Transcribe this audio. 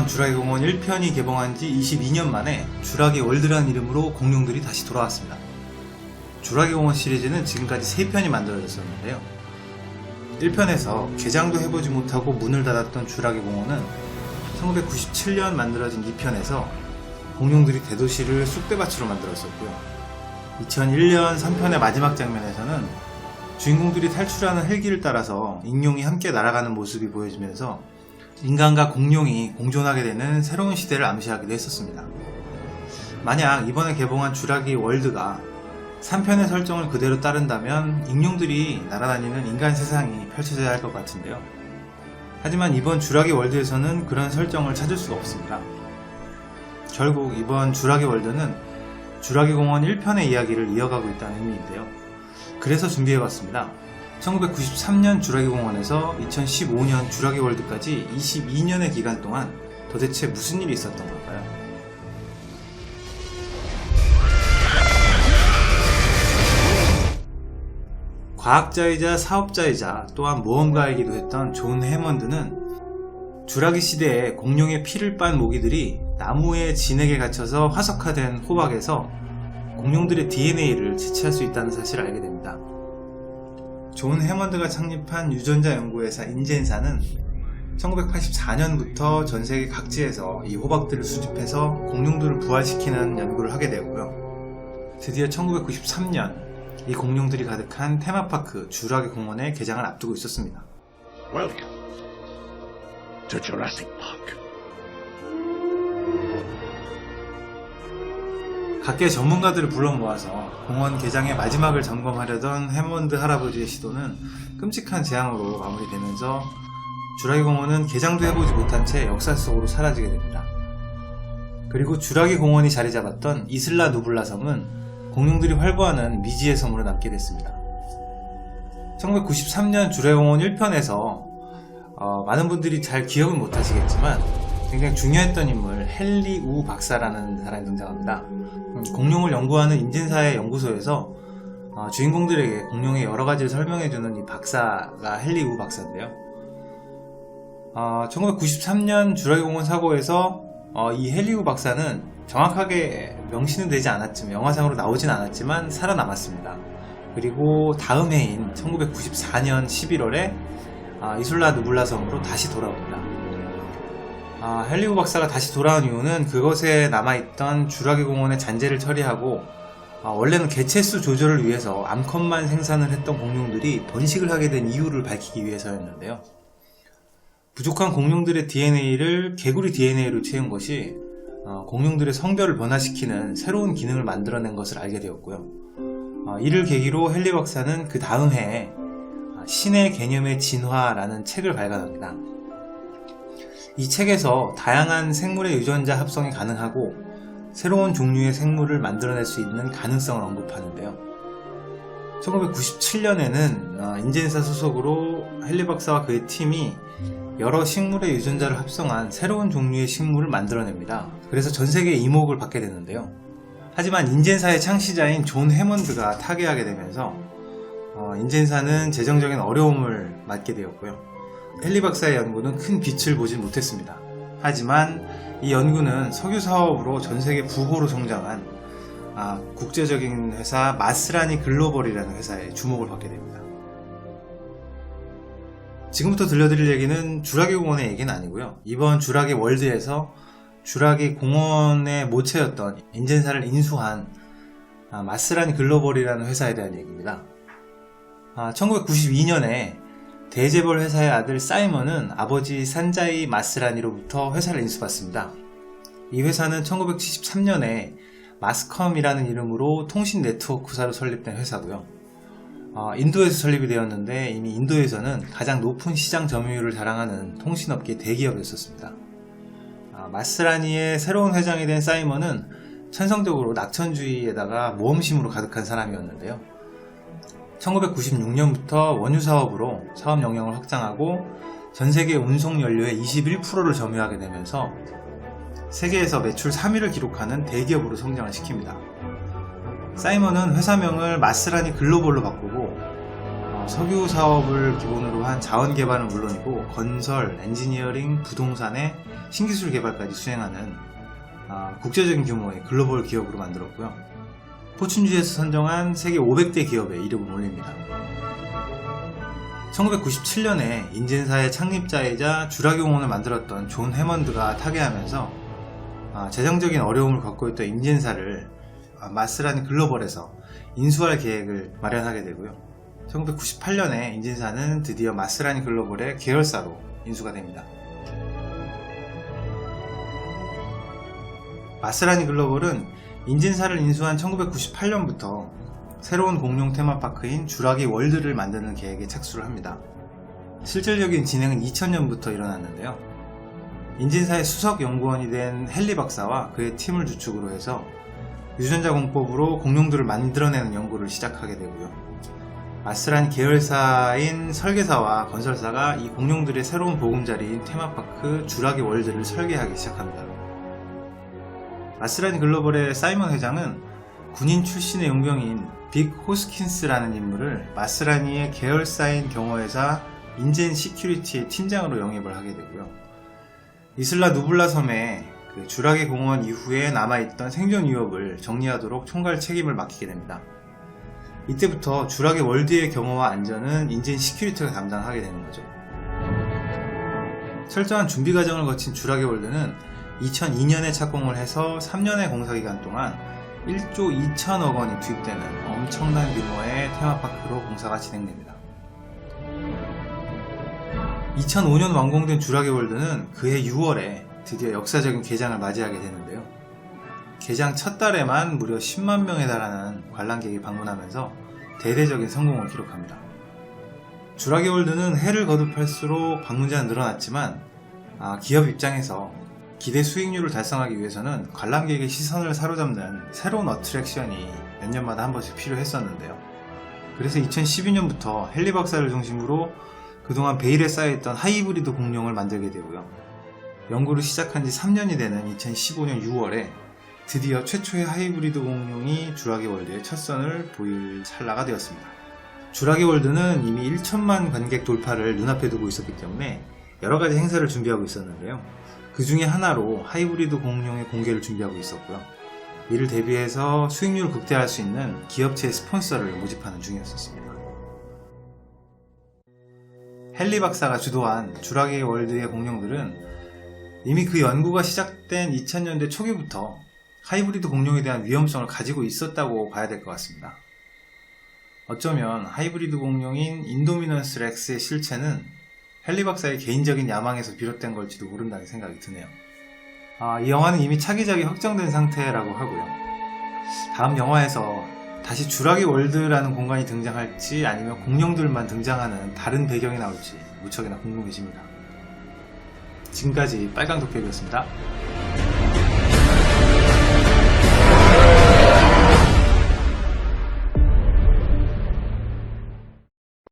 이번 주라기 공원 1편이 개봉한 지 22년 만에 주라기 월드라는 이름으로 공룡들이 다시 돌아왔습니다. 주라기 공원 시리즈는 지금까지 3편이 만들어졌었는데요. 1편에서 개장도 해보지 못하고 문을 닫았던 주라기 공원은 1997년 만들어진 2편에서 공룡들이 대도시를 쑥대밭으로 만들었었고요. 2001년 3편의 마지막 장면에서는 주인공들이 탈출하는 헬기를 따라서 익룡이 함께 날아가는 모습이 보여지면서 인간과 공룡이 공존하게 되는 새로운 시대를 암시하기도 했었습니다. 만약 이번에 개봉한 주라기 월드가 3편의 설정을 그대로 따른다면 익룡들이 날아다니는 인간 세상이 펼쳐져야 할 것 같은데요. 하지만 이번 주라기 월드에서는 그런 설정을 찾을 수가 없습니다. 결국 이번 주라기 월드는 주라기 공원 1편의 이야기를 이어가고 있다는 의미인데요. 그래서 준비해봤습니다. 1993년 주라기 공원에서 2015년 주라기 월드까지 22년의 기간 동안 도대체 무슨 일이 있었던 걸까요? 과학자이자 사업자이자 또한 모험가이기도 했던 존 해먼드는 주라기 시대에 공룡의 피를 빤 모기들이 나무의 진액에 갇혀서 화석화된 호박에서 공룡들의 DNA를 채취할 수 있다는 사실을 알게 됩니다. 존 해먼드가 창립한 유전자 연구회사 인젠사는 1984년부터 전세계 각지에서 이 호박들을 수집해서 공룡들을 부활시키는 연구를 하게 되고요. 드디어 1993년 이 공룡들이 가득한 테마파크 주라기 공원의 개장을 앞두고 있었습니다. Welcome to Jurassic Park. 각계 전문가들을 불러 모아서 공원 개장의 마지막을 점검하려던 해먼드 할아버지의 시도는 끔찍한 재앙으로 마무리되면서 주라기 공원은 개장도 해보지 못한 채 역사 속으로 사라지게 됩니다. 그리고 주라기 공원이 자리 잡았던 이슬라 누블라 섬은 공룡들이 활보하는 미지의 섬으로 남게 됐습니다. 1993년 주라기 공원 1편에서 많은 분들이 잘 기억은 못하시겠지만 굉장히 중요했던 인물 헨리 우 박사라는 사람이 등장합니다. 공룡을 연구하는 인젠사의 연구소에서 주인공들에게 공룡의 여러가지를 설명해주는 이 박사가 헨리 우 박사인데요. 1993년 주라기 공원 사고에서 이 헨리 우 박사는 정확하게 명시는 되지 않았지만 영화상으로 나오진 않았지만 살아남았습니다. 그리고 다음 해인 1994년 11월에 이슬라 누블라 섬으로 다시 돌아옵니다. 헨리 우 박사가 다시 돌아온 이유는 그것에 남아있던 주라기 공원의 잔재를 처리하고 원래는 개체수 조절을 위해서 암컷만 생산을 했던 공룡들이 번식을 하게 된 이유를 밝히기 위해서였는데요. 부족한 공룡들의 DNA를 개구리 DNA로 채운 것이 공룡들의 성별을 변화시키는 새로운 기능을 만들어낸 것을 알게 되었고요. 이를 계기로 헨리 박사는 그 다음 해에 신의 개념의 진화라는 책을 발간합니다. 이 책에서 다양한 생물의 유전자 합성이 가능하고 새로운 종류의 생물을 만들어낼 수 있는 가능성을 언급하는데요. 1997년에는 인젠사 소속으로 헨리 박사와 그의 팀이 여러 식물의 유전자를 합성한 새로운 종류의 식물을 만들어냅니다. 그래서 전세계에 이목을 받게 되는데요. 하지만 인젠사의 창시자인 존 해먼드가 타계하게 되면서 인젠사는 재정적인 어려움을 맞게 되었고요. 헨리 박사의 연구는 큰 빛을 보지 못했습니다. 하지만 이 연구는 석유 사업으로 전세계 부호로 성장한 국제적인 회사 마스라니 글로벌이라는 회사에 주목을 받게 됩니다. 지금부터 들려드릴 얘기는 주라기 공원의 얘기는 아니고요. 이번 주라기 월드에서 주라기 공원의 모체였던 인젠사를 인수한 마스라니 글로벌이라는 회사에 대한 얘기입니다. 1992년에 대재벌 회사의 아들 사이먼은 아버지 산자이 마스라니로부터 회사를 인수받습니다. 이 회사는 1973년에 마스컴이라는 이름으로 통신 네트워크사로 설립된 회사고요. 인도에서 설립이 되었는데 이미 인도에서는 가장 높은 시장 점유율을 자랑하는 통신업계 대기업이었습니다. 마스라니의 새로운 회장이 된 사이먼은 천성적으로 낙천주의에다가 모험심으로 가득한 사람이었는데요. 1996년부터 원유 사업으로 사업 영역을 확장하고 전세계 운송 연료의 21%를 점유하게 되면서 세계에서 매출 3위를 기록하는 대기업으로 성장을 시킵니다. 사이먼은 회사명을 마스라니 글로벌로 바꾸고 석유 사업을 기본으로 한 자원 개발은 물론이고 건설, 엔지니어링, 부동산의 신기술 개발까지 수행하는 국제적인 규모의 글로벌 기업으로 만들었고요. 포춘지에서 선정한 세계 500대 기업에 이름을 올립니다. 1997년에 인젠사의 창립자이자 주라기공원을 만들었던 존 해먼드가 타계하면서 재정적인 어려움을 겪고 있던 인젠사를 마스라니 글로벌에서 인수할 계획을 마련하게 되고요. 1998년에 인젠사는 드디어 마스라니 글로벌의 계열사로 인수가 됩니다. 마스라니 글로벌은 인젠사를 인수한 1998년부터 새로운 공룡 테마파크인 주라기 월드를 만드는 계획에 착수를 합니다. 실질적인 진행은 2000년부터 일어났는데요. 인젠사의 수석 연구원이 된 헨리 박사와 그의 팀을 주축으로 해서 유전자 공법으로 공룡들을 만들어내는 연구를 시작하게 되고요. 마스라니 계열사인 설계사와 건설사가 이 공룡들의 새로운 보금자리인 테마파크 주라기 월드를 설계하기 시작합니다. 마스라니 글로벌의 사이먼 회장은 군인 출신의 용병인 빅 호스킨스라는 인물을 마스라니의 계열사인 경호회사 인젠 시큐리티의 팀장으로 영입을 하게 되고요. 이슬라 누블라 섬에 주라기 공원 이후에 남아있던 생존 위협을 정리하도록 총괄 책임을 맡기게 됩니다. 이때부터 주라기 월드의 경호와 안전은 인젠 시큐리티가 담당하게 되는 거죠. 철저한 준비 과정을 거친 주라기 월드는 2002년에 착공을 해서 3년의 공사기간 동안 1조 2천억 원이 투입되는 엄청난 규모의 테마파크로 공사가 진행됩니다. 2005년 완공된 주라기 월드는 그해 6월에 드디어 역사적인 개장을 맞이하게 되는데요. 개장 첫 달에만 무려 10만 명에 달하는 관람객이 방문하면서 대대적인 성공을 기록합니다. 주라기 월드는 해를 거듭할수록 방문자는 늘어났지만 기업 입장에서 기대 수익률을 달성하기 위해서는 관람객의 시선을 사로잡는 새로운 어트랙션이 몇 년마다 한 번씩 필요했었는데요. 그래서 2012년부터 헨리 박사를 중심으로 그동안 베일에 쌓여있던 하이브리드 공룡을 만들게 되고요. 연구를 시작한 지 3년이 되는 2015년 6월에 드디어 최초의 하이브리드 공룡이 주라기 월드의 첫 선을 보일 찰나가 되었습니다. 주라기 월드는 이미 1천만 관객 돌파를 눈앞에 두고 있었기 때문에 여러가지 행사를 준비하고 있었는데요. 그 중에 하나로 하이브리드 공룡의 공개를 준비하고 있었고요. 이를 대비해서 수익률을 극대화할 수 있는 기업체의 스폰서를 모집하는 중이었습니다. 헨리 박사가 주도한 주라기 월드의 공룡들은 이미 그 연구가 시작된 2000년대 초기부터 하이브리드 공룡에 대한 위험성을 가지고 있었다고 봐야 될 것 같습니다. 어쩌면 하이브리드 공룡인 인도미넌스 렉스의 실체는 헨리 박사의 개인적인 야망에서 비롯된 걸지도 모른다는 생각이 드네요. 이 영화는 이미 차기작이 확정된 상태라고 하고요. 다음 영화에서 다시 주라기 월드라는 공간이 등장할지 아니면 공룡들만 등장하는 다른 배경이 나올지 무척이나 궁금해집니다. 지금까지 빨강도깨비였습니다.